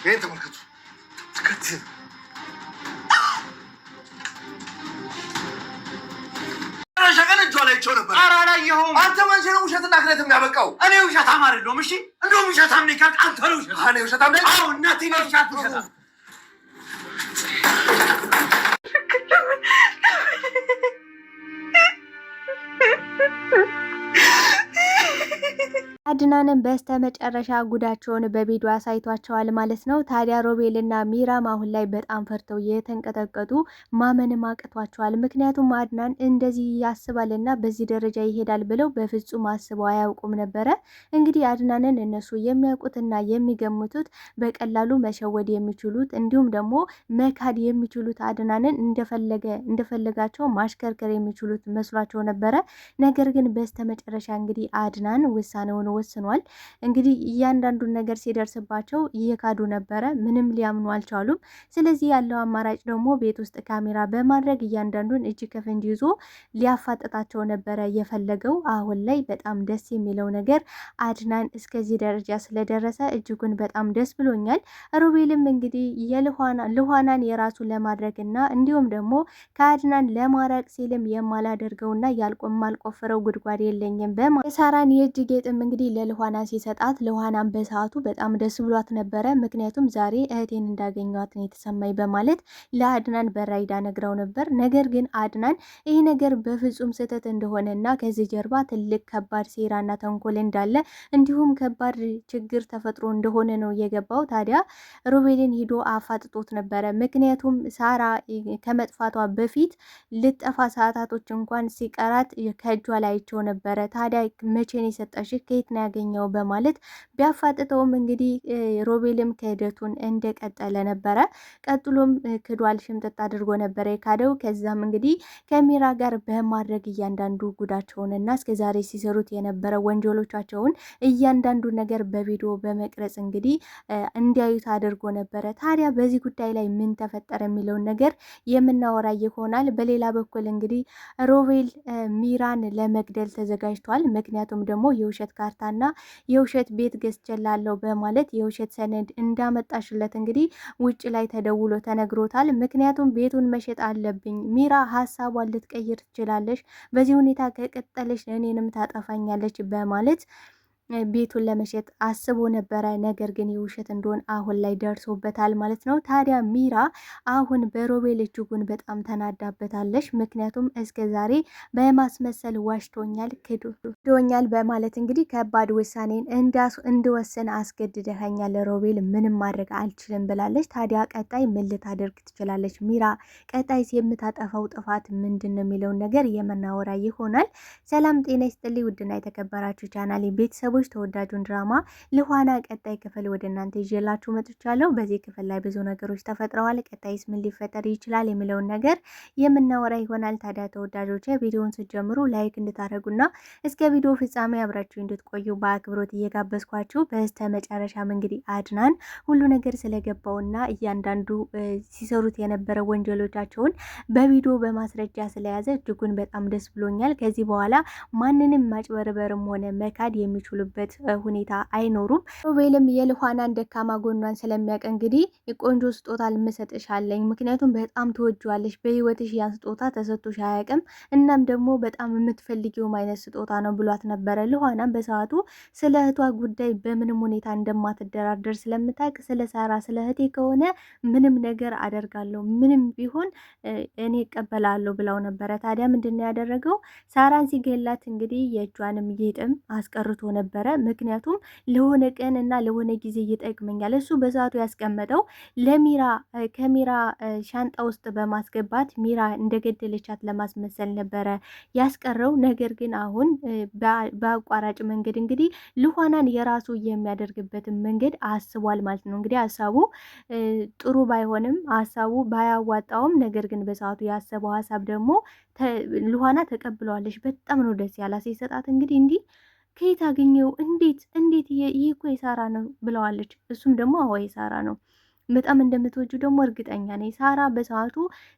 ይሄን ተመልከቱ። ትከት ሸቀን እጇ ላይ ቸው ነበር። ኧረ አላየኸውም። አንተ መንሽ ነው ውሸትና ክነት የሚያበቃው። እኔ ውሸታም አይደለሁም። እሺ እንደውም ውሸታም ነኝ ካልክ አንተ ነው ውሸታም። እኔ ውሸታም ነኝ? አዎ እናቴ ነው ውሸታም። አድናንን በስተ መጨረሻ ጉዳቸውን በቪዲዮ አሳይቷቸዋል ማለት ነው። ታዲያ ሮቤልና ሚራም አሁን ላይ በጣም ፈርተው የተንቀጠቀጡ ማመንም አቅቷቸዋል። ምክንያቱም አድናን እንደዚህ ያስባልና በዚህ ደረጃ ይሄዳል ብለው በፍጹም አስበው አያውቁም ነበረ። እንግዲህ አድናንን እነሱ የሚያውቁትና የሚገምቱት በቀላሉ መሸወድ የሚችሉት እንዲሁም ደግሞ መካድ የሚችሉት አድናንን እንደፈለጋቸው ማሽከርከር የሚችሉት መስሏቸው ነበረ። ነገር ግን በስተ መጨረሻ እንግዲህ አድናን ውሳኔውን ወስኗል። እንግዲህ እያንዳንዱን ነገር ሲደርስባቸው እየካዱ ነበረ። ምንም ሊያምኑ አልቻሉም። ስለዚህ ያለው አማራጭ ደግሞ ቤት ውስጥ ካሜራ በማድረግ እያንዳንዱን እጅ ከፍንጅ ይዞ ሊያፋጥጣቸው ነበረ የፈለገው። አሁን ላይ በጣም ደስ የሚለው ነገር አድናን እስከዚህ ደረጃ ስለደረሰ እጅጉን በጣም ደስ ብሎኛል። ሮቤልም እንግዲህ ልኋናን የራሱ ለማድረግና እንዲሁም ደግሞ ከአድናን ለማራቅ ሲልም የማላደርገውና የማልቆፍረው ጉድጓድ የለኝም በማለት የሳራን የእጅ ጌጥም እንግዲህ ለልኋና ሲሰጣት ልኋናን በሰዓቱ በጣም ደስ ብሏት ነበረ። ምክንያቱም ዛሬ እህቴን እንዳገኘዋት ነው የተሰማኝ በማለት ለአድናን በራይዳ ነግረው ነበር። ነገር ግን አድናን ይህ ነገር በፍጹም ስህተት እንደሆነና ከዚህ ጀርባ ትልቅ ከባድ ሴራና ተንኮል እንዳለ እንዲሁም ከባድ ችግር ተፈጥሮ እንደሆነ ነው የገባው። ታዲያ ሮቤልን ሂዶ አፋጥጦት ነበረ። ምክንያቱም ሳራ ከመጥፋቷ በፊት ልጠፋ ሰዓታቶች እንኳን ሲቀራት ከእጇ ላይ አይቼው ነበረ። ታዲያ መቼን የሰጠሽ ከየት ነው ያገኘው በማለት ቢያፋጥጠውም እንግዲህ ሮቤልም ክህደቱን እንደቀጠለ ነበረ። ቀጥሎም ክዷል፣ ሽምጥጥ አድርጎ ነበረ የካደው። ከዛም እንግዲህ ከሚራ ጋር በማድረግ እያንዳንዱ ጉዳቸውንና እስከዛሬ ሲሰሩት የነበረ ወንጀሎቻቸውን እያንዳንዱ ነገር በቪዲዮ በመቅረጽ እንግዲህ እንዲያዩት አድርጎ ነበረ። ታዲያ በዚህ ጉዳይ ላይ ምን ተፈጠረ የሚለውን ነገር የምናወራ ይሆናል። በሌላ በኩል እንግዲህ ሮቤል ሚራን ለመግደል ተዘጋጅቷል። ምክንያቱም ደግሞ የውሸት ካርታና የውሸት ቤት ገዝቼላለሁ በማለት የውሸት ሰነድ እንዳመጣሽለት እንግዲህ ውጭ ላይ ተደውሎ ተነግሮታል። ምክንያቱም ቤቱን መሸጥ አለብኝ፣ ሚራ ሀሳቧን ልትቀይር ትችላለች፣ በዚህ ሁኔታ ከቀጠለች እኔንም ታጠፋኛለች በማለት ቤቱን ለመሸጥ አስቦ ነበረ። ነገር ግን የውሸት እንደሆን አሁን ላይ ደርሶበታል ማለት ነው። ታዲያ ሚራ አሁን በሮቤል እጅጉን በጣም ተናዳበታለች። ምክንያቱም እስከ ዛሬ በማስመሰል ዋሽቶኛል፣ ክዶኛል በማለት እንግዲህ ከባድ ውሳኔን እንድወስን አስገድደኸኛል ሮቤል፣ ምንም ማድረግ አልችልም ብላለች። ታዲያ ቀጣይ ምን ልታደርግ ትችላለች ሚራ? ቀጣይስ የምታጠፋው ጥፋት ምንድን ነው የሚለውን ነገር የምናወራ ይሆናል። ሰላም ጤና ይስጥልኝ ውድና የተከበራችሁ ቻናሌ ቤተሰቦች፣ ተወዳጁን ድራማ ልኋና ቀጣይ ክፍል ወደ እናንተ ይዤላችሁ መጥቻለሁ። በዚህ ክፍል ላይ ብዙ ነገሮች ተፈጥረዋል። ቀጣይስ ምን ሊፈጠር ይችላል የሚለውን ነገር የምናወራ ይሆናል። ታዲያ ተወዳጆች ቪዲዮውን ስትጀምሩ ላይክ እንድታደርጉና እስከ ቪዲዮ ፍጻሜ አብራችሁ እንድትቆዩ በአክብሮት እየጋበዝኳችሁ፣ በስተ መጨረሻም እንግዲህ አድናን ሁሉ ነገር ስለገባውና እያንዳንዱ ሲሰሩት የነበረ ወንጀሎቻቸውን በቪዲዮ በማስረጃ ስለያዘ እጅጉን በጣም ደስ ብሎኛል። ከዚህ በኋላ ማንንም ማጭበርበርም ሆነ መካድ የሚችሉ በት ሁኔታ አይኖሩም። ሮቤልም የልኋናን ደካማ ጎኗን ስለሚያውቅ እንግዲህ ቆንጆ ስጦታ ልመሰጥሻለኝ፣ ምክንያቱም በጣም ትወጂዋለሽ፣ በህይወትሽ ያን ስጦታ ተሰጥቶሽ አያውቅም፣ እናም ደግሞ በጣም የምትፈልጊውም አይነት ስጦታ ነው ብሏት ነበረ። ልኋናም በሰዓቱ ስለ እህቷ ጉዳይ በምንም ሁኔታ እንደማትደራደር ስለምታውቅ ስለ ሳራ ስለ እህቴ ከሆነ ምንም ነገር አደርጋለሁ፣ ምንም ቢሆን እኔ እቀበላለሁ ብለው ነበረ። ታዲያ ምንድን ነው ያደረገው? ሳራን ሲገላት እንግዲህ የእጇንም ጌጥም አስቀርቶ ነበረ። ምክንያቱም ለሆነ ቀን እና ለሆነ ጊዜ ይጠቅመኛል። እሱ በሰዓቱ ያስቀመጠው ለሚራ ከሚራ ሻንጣ ውስጥ በማስገባት ሚራ እንደገደለቻት ለማስመሰል ነበረ ያስቀረው። ነገር ግን አሁን በአቋራጭ መንገድ እንግዲህ ልኋናን የራሱ የሚያደርግበትን መንገድ አስቧል ማለት ነው። እንግዲህ ሀሳቡ ጥሩ ባይሆንም ሀሳቡ ባያዋጣውም፣ ነገር ግን በሰዓቱ ያሰበው ሀሳብ ደግሞ ልኋና ተቀብለዋለች። በጣም ነው ደስ ያላት ሲሰጣት እንግዲህ እንዲህ ከየት አገኘው? እንዴት ይህ እኮ የሳራ ነው ብለዋለች። እሱም ደግሞ አዎ የሳራ ነው። በጣም እንደምትወጁ ደግሞ እርግጠኛ ነኝ። ሳራ በሰዓቱ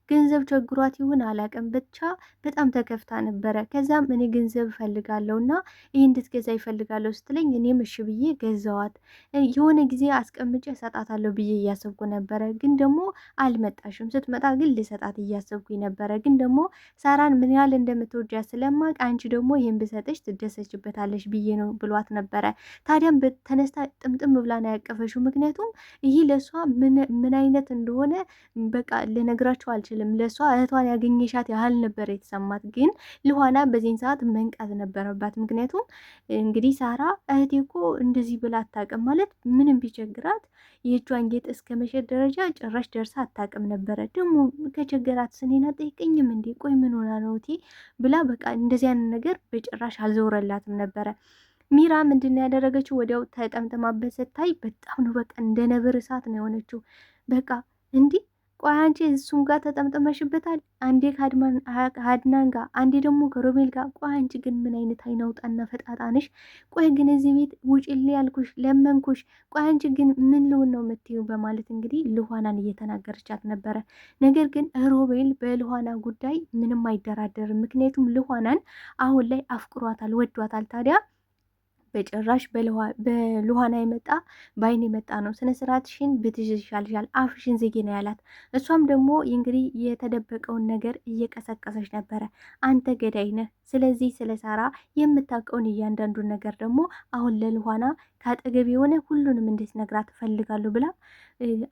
ገንዘብ ቸግሯት ይሁን አላውቅም፣ ብቻ በጣም ተከፍታ ነበረ። ከዛም እኔ ገንዘብ እፈልጋለሁ እና ይህ እንድትገዛ ይፈልጋለሁ ስትለኝ እኔም እሺ ብዬ ገዛዋት። የሆነ ጊዜ አስቀምጬ እሰጣታለሁ ብዬ እያሰብኩ ነበረ፣ ግን ደግሞ አልመጣሽም። ስትመጣ ግን ልሰጣት እያሰብኩኝ ነበረ፣ ግን ደግሞ ሳራን ምን ያህል እንደምትወጃት ስለማቅ አንቺ ደግሞ ይህን ብሰጠች ትደሰችበታለች ብዬ ነው ብሏት ነበረ። ታዲያም ተነስታ ጥምጥም ብላ ነው ያቀፈችው። ምክንያቱም ይህ ለእሷ ምን አይነት እንደሆነ በቃ ልነግራቸው አልችልም። ለእሷ እህቷን ያገኘሻት ያህል ነበር የተሰማት። ግን ልኋና በዚህን ሰዓት መንቃት ነበረባት። ምክንያቱም እንግዲህ ሳራ እህቴ እኮ እንደዚህ ብላ አታውቅም፣ ማለት ምንም ቢቸግራት የእጇን ጌጥ እስከ መሸጥ ደረጃ ጭራሽ ደርሳ አታውቅም ነበረ። ደግሞ ከቸገራት ስኔና ጠይቀኝም እንዴ ቆይ ምን ሆና ነው እቴ ብላ በቃ እንደዚህ አይነት ነገር በጭራሽ አልዘውረላትም ነበረ። ሚራ ምንድን ያደረገችው ወዲያው ተጠምጥማበት ስታይ በጣም ነው በቃ እንደ ነብር እሳት ነው የሆነችው። በቃ እንዲህ ቆይ አንቺ እሱም ጋር ተጠምጥመሽበታል፣ አንዴ ከአድናን ጋር አንዴ ደግሞ ከሮቤል ጋር። ቆይ አንቺ ግን ምን አይነት አይናውጣና ፈጣጣነሽ? ቆይ ግን እዚህ ቤት ውጭልኝ ያልኩሽ ለመንኩሽ። ቆይ አንቺ ግን ምን ልሆን ነው የምትዩ? በማለት እንግዲህ ልኋናን እየተናገረቻት ነበረ። ነገር ግን ሮቤል በልኋና ጉዳይ ምንም አይደራደርም። ምክንያቱም ልኋናን አሁን ላይ አፍቅሯታል፣ ወዷታል። ታዲያ በጭራሽ በልኋና የመጣ በአይን የመጣ ነው። ስነ ስርዓትሽን ብትይዥ ይሻልሻል፣ አፍሽን ዝጊ ነው ያላት። እሷም ደግሞ እንግዲህ የተደበቀውን ነገር እየቀሰቀሰች ነበረ። አንተ ገዳይ ነህ፣ ስለዚህ ስለ ሳራ የምታውቀውን እያንዳንዱን ነገር ደግሞ አሁን ለልኋና ከአጠገብ የሆነ ሁሉንም እንድትነግራት እፈልጋለሁ ብላ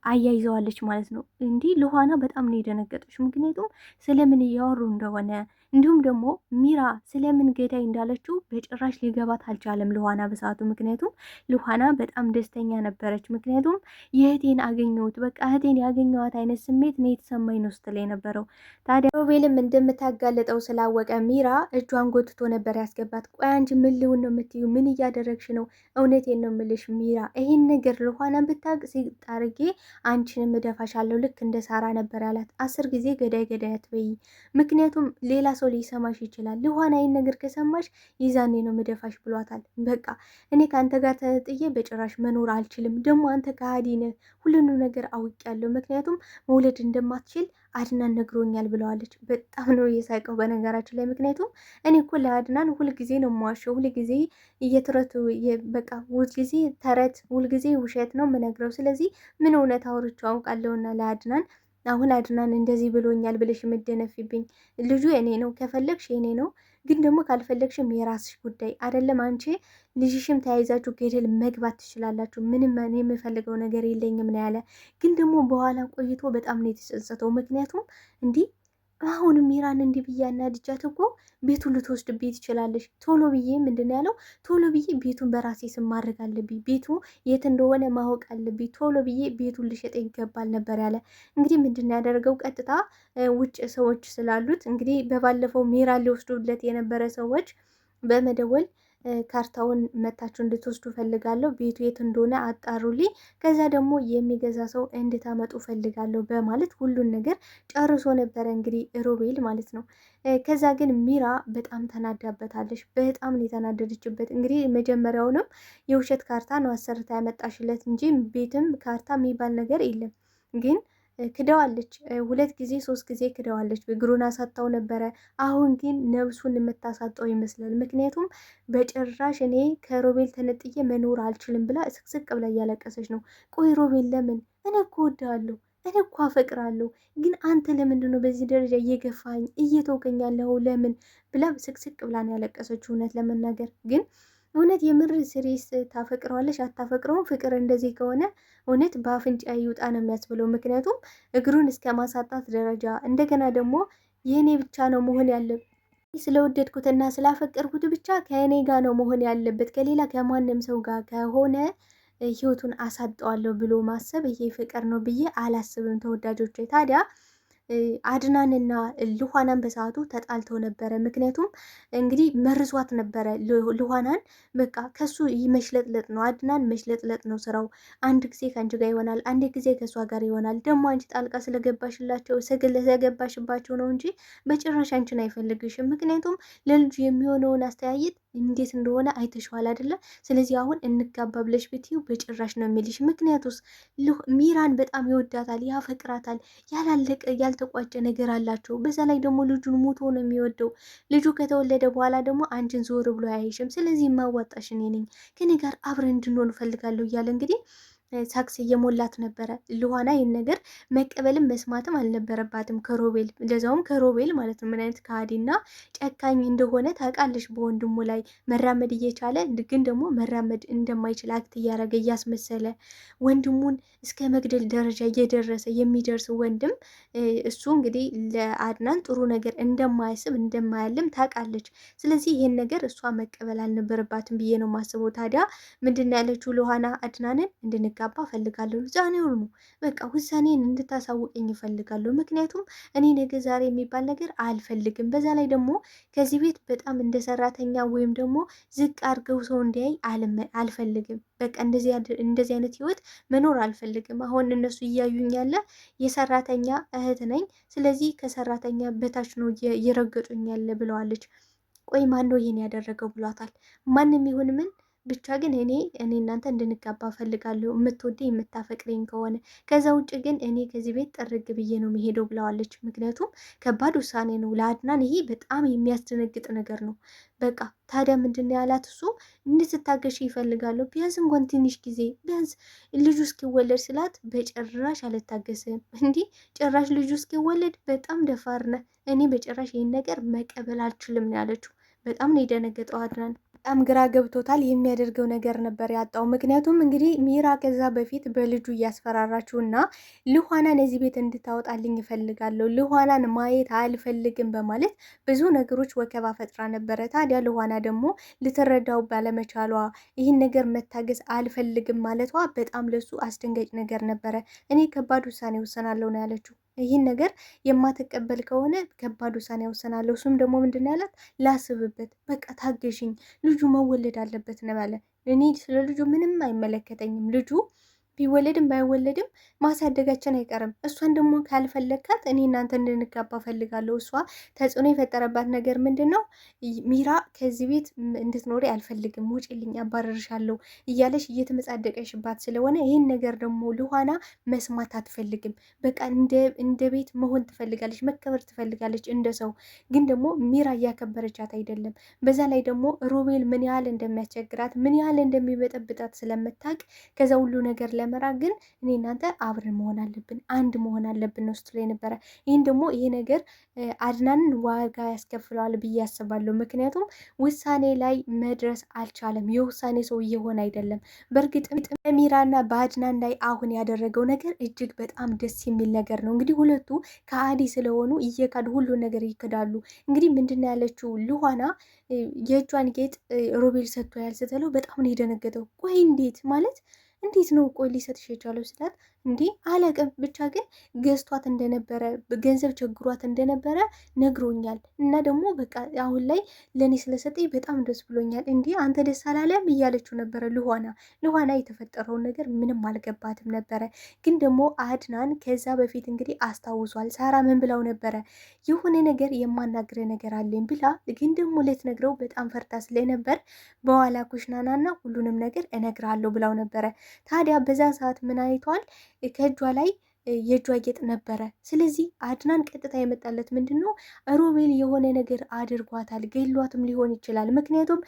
አያይዘዋለች ማለት ነው። እንዲህ ልኋና በጣም ነው የደነገጠች። ምክንያቱም ስለምን እያወሩ እንደሆነ እንዲሁም ደግሞ ሚራ ስለምን ገዳይ እንዳለችው በጭራሽ ሊገባት አልቻለም ልኋና በሰዓቱ። ምክንያቱም ልኋና በጣም ደስተኛ ነበረች። ምክንያቱም የእህቴን አገኘሁት፣ በቃ እህቴን ያገኘኋት አይነት ስሜት ነው የተሰማኝ ነው ስትል የነበረው። ታዲያ ሮቤልም እንደምታጋለጠው ስላወቀ ሚራ እጇን ጎትቶ ነበር ያስገባት። ቆይ አንቺ ምን ልሁን ነው የምትዩ? ምን እያደረግሽ ነው? እውነቴን ነው የምልሽ ሚራ፣ ይሄን ነገር ልኋና ብታቅ ሲጣርጌ አንቺንም እደፋሻለሁ፣ ልክ እንደ ሳራ ነበር ያላት። 10 ጊዜ ገዳይ ገዳይ አትበይ፣ ምክንያቱም ሌላ ሰው ሊሰማሽ ይችላል። ልኋና ይህን ነገር ከሰማሽ ይዛኔ ነው ምደፋሽ ብሏታል። በቃ እኔ ከአንተ ጋር ተጥዬ በጭራሽ መኖር አልችልም። ደግሞ አንተ ከሃዲ ነህ፣ ሁሉንም ነገር አውቄያለሁ። ምክንያቱም መውለድ እንደማትችል አድናን ነግሮኛል ብለዋለች። በጣም ነው እየሳቀው በነገራችን ላይ። ምክንያቱም እኔ እኮ ለአድናን ሁልጊዜ ነው የማዋሸው፣ ሁልጊዜ እየተረቱ በቃ ሁልጊዜ ተረት፣ ሁልጊዜ ውሸት ነው የምነግረው። ስለዚህ ምን እውነት አውርቼው አውቃለሁና ለአድናን አሁን አድናን እንደዚህ ብሎኛል ብለሽ የምደነፊብኝ? ልጁ የኔ ነው፣ ከፈለግሽ የኔ ነው፣ ግን ደግሞ ካልፈለግሽም የራስሽ ጉዳይ አይደለም። አንቺ ልጅሽም ተያይዛችሁ ገደል መግባት ትችላላችሁ። ምንም እኔ የምፈልገው ነገር የለኝም ነው ያለ። ግን ደግሞ በኋላ ቆይቶ በጣም ነው የተጸጸተው። ምክንያቱም እንዲህ አሁንም ሚራን እንዲህ ብዬ አናድጃት እኮ ቤቱን ልትወስድብኝ ትችላለች። ቶሎ ብዬ ምንድን ነው ያለው? ቶሎ ብዬ ቤቱን በራሴ ስም ማድረግ አለብኝ፣ ቤቱ የት እንደሆነ ማወቅ አለብኝ፣ ቶሎ ብዬ ቤቱን ልሸጥ ይገባል ነበር ያለ። እንግዲህ ምንድን ነው ያደረገው? ቀጥታ ውጭ ሰዎች ስላሉት እንግዲህ በባለፈው ሚራን ሊወስዱለት የነበረ ሰዎች በመደወል ካርታውን መታችሁ እንድትወስዱ ፈልጋለሁ፣ ቤቱ የት እንደሆነ አጣሩልኝ፣ ከዛ ደግሞ የሚገዛ ሰው እንድታመጡ ፈልጋለሁ በማለት ሁሉን ነገር ጨርሶ ነበረ እንግዲህ ሮቤል ማለት ነው። ከዛ ግን ሚራ በጣም ተናዳበታለች። በጣም ነው የተናደደችበት። እንግዲህ መጀመሪያውንም የውሸት ካርታ ነው አሰርታ ያመጣሽለት እንጂ ቤትም ካርታ የሚባል ነገር የለም። ግን ክደዋለች። 2 ጊዜ 3 ጊዜ ክደዋለች። እግሩን አሳጣው ነበረ። አሁን ግን ነብሱን የምታሳጣው ይመስላል። ምክንያቱም በጭራሽ እኔ ከሮቤል ተነጥዬ መኖር አልችልም ብላ ስቅስቅ ብላ እያለቀሰች ነው። ቆይ ሮቤል ለምን? እኔ እኮ እወድሃለሁ፣ እኔ እኮ አፈቅራለሁ፣ ግን አንተ ለምንድን ነው በዚህ ደረጃ እየገፋኝ እየተውከኝ ያለው ለምን? ብላ ስቅስቅ ብላ ነው ያለቀሰችው። እውነት ለመናገር ግን እውነት የምር ሲሪስ ታፈቅረዋለች አታፈቅረውም? ፍቅር እንደዚህ ከሆነ እውነት በአፍንጫ ይውጣ ነው የሚያስብለው። ምክንያቱም እግሩን እስከ ማሳጣት ደረጃ፣ እንደገና ደግሞ የእኔ ብቻ ነው መሆን ያለበት፣ ስለወደድኩትና ስላፈቀርኩት ብቻ ከእኔ ጋር ነው መሆን ያለበት፣ ከሌላ ከማንም ሰው ጋር ከሆነ ህይወቱን አሳጠዋለሁ ብሎ ማሰብ ይሄ ፍቅር ነው ብዬ አላስብም ተወዳጆች። ታዲያ አድናንና ልኋናን በሰዓቱ ተጣልተው ነበረ። ምክንያቱም እንግዲህ መርዟት ነበረ ልኋናን። በቃ ከሱ መሽለጥለጥ ነው፣ አድናን መሽለጥለጥ ነው ስራው። አንድ ጊዜ ከአንቺ ጋር ይሆናል፣ አንድ ጊዜ ከእሷ ጋር ይሆናል። ደግሞ አንቺ ጣልቃ ስለገባሽባቸው ነው እንጂ በጭራሽ አንቺን አይፈልግሽም። ምክንያቱም ለልጁ የሚሆነውን አስተያየት እንዴት እንደሆነ አይተሽዋል አይደለ? ስለዚህ አሁን እንጋባ ብለሽ ብትይው በጭራሽ ነው የሚልሽ። ምክንያቱስ ሚራን በጣም ይወዳታል፣ ያፈቅራታል። ያላለቀ ያልተቋጨ ነገር አላቸው። በዛ ላይ ደግሞ ልጁን ሞቶ ነው የሚወደው። ልጁ ከተወለደ በኋላ ደግሞ አንቺን ዞር ብሎ አያይሽም። ስለዚህ የማዋጣሽ እኔ ነኝ፣ ከኔ ጋር አብረን እንድንሆን እፈልጋለሁ እያለ እንግዲህ ሳክስ እየሞላት ነበረ። ልኋና ይህን ነገር መቀበልም መስማትም አልነበረባትም ከሮቤል፣ ለዛውም ከሮቤል ማለት ነው። ምን አይነት ከሃዲና ጨካኝ እንደሆነ ታውቃለች። በወንድሙ ላይ መራመድ እየቻለ ግን ደግሞ መራመድ እንደማይችል አክት እያደረገ እያስመሰለ ወንድሙን እስከ መግደል ደረጃ እየደረሰ የሚደርስ ወንድም እሱ እንግዲህ ለአድናን ጥሩ ነገር እንደማያስብ እንደማያልም ታውቃለች። ስለዚህ ይህን ነገር እሷ መቀበል አልነበረባትም ብዬ ነው የማስበው። ታዲያ ምንድን ነው ያለችው ልኋና አድናንን እንድንጋ እንድንጋባ እፈልጋለሁ። ዛሬው ነው በቃ ውሳኔን እንድታሳውቀኝ እፈልጋለሁ። ምክንያቱም እኔ ነገ ዛሬ የሚባል ነገር አልፈልግም። በዛ ላይ ደግሞ ከዚህ ቤት በጣም እንደ ሰራተኛ ወይም ደግሞ ዝቅ አድርገው ሰው እንዲያይ አልፈልግም። በቃ እንደዚህ አይነት ህይወት መኖር አልፈልግም። አሁን እነሱ እያዩኝ ያለ የሰራተኛ እህት ነኝ። ስለዚህ ከሰራተኛ በታች ነው እየረገጡኝ ያለ ብለዋለች። ቆይ ማን ነው ይሄን ያደረገው ብሏታል። ማንም ይሁን ምን ብቻ ግን እኔ እናንተ እንድንጋባ ፈልጋለሁ፣ የምትወደኝ የምታፈቅረኝ ከሆነ። ከዛ ውጭ ግን እኔ ከዚህ ቤት ጠርግ ብዬ ነው መሄደው ብለዋለች። ምክንያቱም ከባድ ውሳኔ ነው ለአድናን። ይሄ በጣም የሚያስደነግጥ ነገር ነው። በቃ ታዲያ ምንድን ነው ያላት? እሱ እንድትታገሽ ይፈልጋለሁ፣ ቢያንስ እንኳን ትንሽ ጊዜ ቢያንስ ልጁ እስኪወለድ ስላት፣ በጭራሽ አልታገስም። እንዲህ ጭራሽ ልጁ እስኪወለድ በጣም ደፋር ነህ። እኔ በጭራሽ ይህን ነገር መቀበል አልችልም ነው ያለችው። በጣም ነው የደነገጠው አድናን። በጣም ግራ ገብቶታል። የሚያደርገው ነገር ነበር ያጣው። ምክንያቱም እንግዲህ ሚራ ከዛ በፊት በልጁ እያስፈራራችሁ እና ልኋናን እዚህ ቤት እንድታወጣልኝ ይፈልጋለሁ፣ ልኋናን ማየት አልፈልግም በማለት ብዙ ነገሮች ወከባ ፈጥራ ነበረ። ታዲያ ልኋና ደግሞ ልትረዳው ባለመቻሏ ይህን ነገር መታገስ አልፈልግም ማለቷ በጣም ለሱ አስደንጋጭ ነገር ነበረ። እኔ ከባድ ውሳኔ ወሰናለሁ ነው ያለችው። ይህን ነገር የማትቀበል ከሆነ ከባድ ውሳኔ ያወሰናለሁ። እሱም ደግሞ ምንድን ያላት ላስብበት፣ በቃ ታገሽኝ፣ ልጁ መወለድ አለበት ነው ያለ። እኔ ስለ ልጁ ምንም አይመለከተኝም። ልጁ ቢወለድም ባይወለድም ማሳደጋችን አይቀርም። እሷን ደግሞ ካልፈለግካት እኔ እናንተ እንድንጋባ ፈልጋለሁ። እሷ ተጽዕኖ የፈጠረባት ነገር ምንድን ነው? ሚራ ከዚህ ቤት እንድትኖሪ አልፈልግም፣ ውጭልኝ፣ አባረርሻለሁ እያለሽ እየተመጻደቀሽባት ስለሆነ ይህን ነገር ደግሞ ልኋና መስማት አትፈልግም። በቃ እንደ ቤት መሆን ትፈልጋለች፣ መከበር ትፈልጋለች እንደ ሰው። ግን ደግሞ ሚራ እያከበረቻት አይደለም። በዛ ላይ ደግሞ ሮቤል ምን ያህል እንደሚያስቸግራት ምን ያህል እንደሚበጠብጣት ስለምታውቅ ከዛ ሁሉ ነገር ለመራቅ ግን እኔ እናንተ አብረን መሆን አለብን፣ አንድ መሆን አለብን ነው ስትል የነበረ። ይህን ደግሞ ይሄ ነገር አድናንን ዋጋ ያስከፍለዋል ብዬ አስባለሁ። ምክንያቱም ውሳኔ ላይ መድረስ አልቻለም። የውሳኔ ሰው እየሆነ አይደለም። በእርግጥ በሚራና በአድናን ላይ አሁን ያደረገው ነገር እጅግ በጣም ደስ የሚል ነገር ነው። እንግዲህ ሁለቱ ከአዲ ስለሆኑ እየካዱ ሁሉ ነገር ይክዳሉ። እንግዲህ ምንድን ያለችው ልኋና የእጇን ጌጥ ሮቤል ሰጥቶ ያልስተለው በጣም ነው የደነገጠው። ቆይ እንዴት ማለት እንዴት ነው ቆይ ሊሰጥሽ የቻለው ስላት፣ እንዲህ አለቅም ብቻ ግን ገዝቷት እንደነበረ ገንዘብ ቸግሯት እንደነበረ ነግሮኛል። እና ደግሞ በቃ አሁን ላይ ለእኔ ስለሰጠኝ በጣም ደስ ብሎኛል። እንዲህ አንተ ደስ አላለም እያለችው ነበረ ልኋና የተፈጠረውን ነገር ምንም አልገባትም ነበረ። ግን ደግሞ አድናን ከዛ በፊት እንግዲህ አስታውሷል። ሳራ ምን ብለው ነበረ? የሆነ ነገር የማናግረ ነገር አለኝ ብላ ግን ደግሞ ልትነግረው በጣም ፈርታ ስለነበር በኋላ ኩሽናናና ሁሉንም ነገር እነግራለሁ ብለው ነበረ። ታዲያ በዛ ሰዓት ምን አይቷል? ከእጇ ላይ የእጇ ጌጥ ነበረ። ስለዚህ አድናን ቀጥታ የመጣለት ምንድን ነው? ሮቤል የሆነ ነገር አድርጓታል፣ ገሏትም ሊሆን ይችላል። ምክንያቱም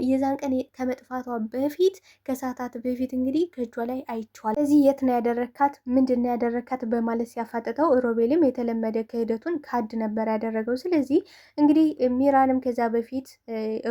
የዛን ቀን ከመጥፋቷ በፊት ከሰዓታት በፊት እንግዲህ ከእጇ ላይ አይቼዋል። ስለዚህ የት ነው ያደረካት? ምንድን ነው ያደረካት? በማለት ሲያፋጥጠው ሮቤልም የተለመደ ክህደቱን ካድ ነበር ያደረገው። ስለዚህ እንግዲህ ሚራንም ከዛ በፊት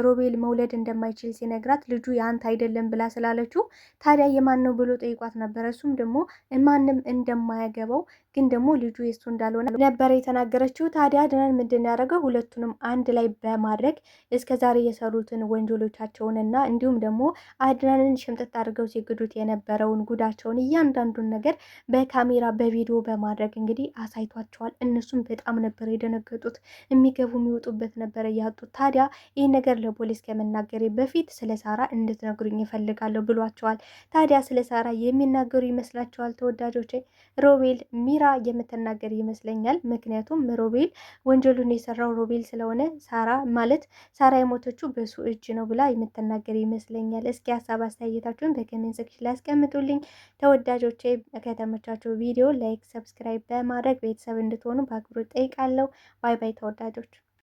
ሮቤል መውለድ እንደማይችል ሲነግራት ልጁ የአንተ አይደለም ብላ ስላለችው ታዲያ የማን ነው ብሎ ጠይቋት ነበረ። እሱም ደግሞ ማንም እንደማያ እንደማያገባው ግን ደግሞ ልጁ የሱ እንዳልሆነ ነበር የተናገረችው። ታዲያ አድናን ምንድን ያደረገው ሁለቱንም አንድ ላይ በማድረግ እስከዛሬ የሰሩትን ወንጀሎቻቸውን እና እንዲሁም ደግሞ አድናንን ሽምጥጥ አድርገው ሲግዱት የነበረውን ጉዳቸውን እያንዳንዱን ነገር በካሜራ በቪዲዮ በማድረግ እንግዲህ አሳይቷቸዋል። እነሱም በጣም ነበር የደነገጡት። የሚገቡ የሚወጡበት ነበር እያጡት። ታዲያ ይህ ነገር ለፖሊስ ከመናገሬ በፊት ስለ ሳራ እንድትነግሩኝ ይፈልጋለሁ ብሏቸዋል። ታዲያ ስለ ሳራ የሚናገሩ ይመስላችኋል ተወዳጆቼ? ሮቤል ሚራ የምትናገር ይመስለኛል። ምክንያቱም ሮቤል ወንጀሉን የሰራው ሮቤል ስለሆነ ሳራ የሞተችው በሱ እጅ ነው ብላ የምትናገር ይመስለኛል። እስኪ ሀሳብ አስተያየታችሁን በኮሜንት ሴክሽን ላይ አስቀምጡልኝ ተወዳጆቼ። ከተመቻቸው ቪዲዮ ላይክ፣ ሰብስክራይብ በማድረግ ቤተሰብ እንድትሆኑ በአክብሮት ጠይቃለሁ። ባይ ባይ ተወዳጆች።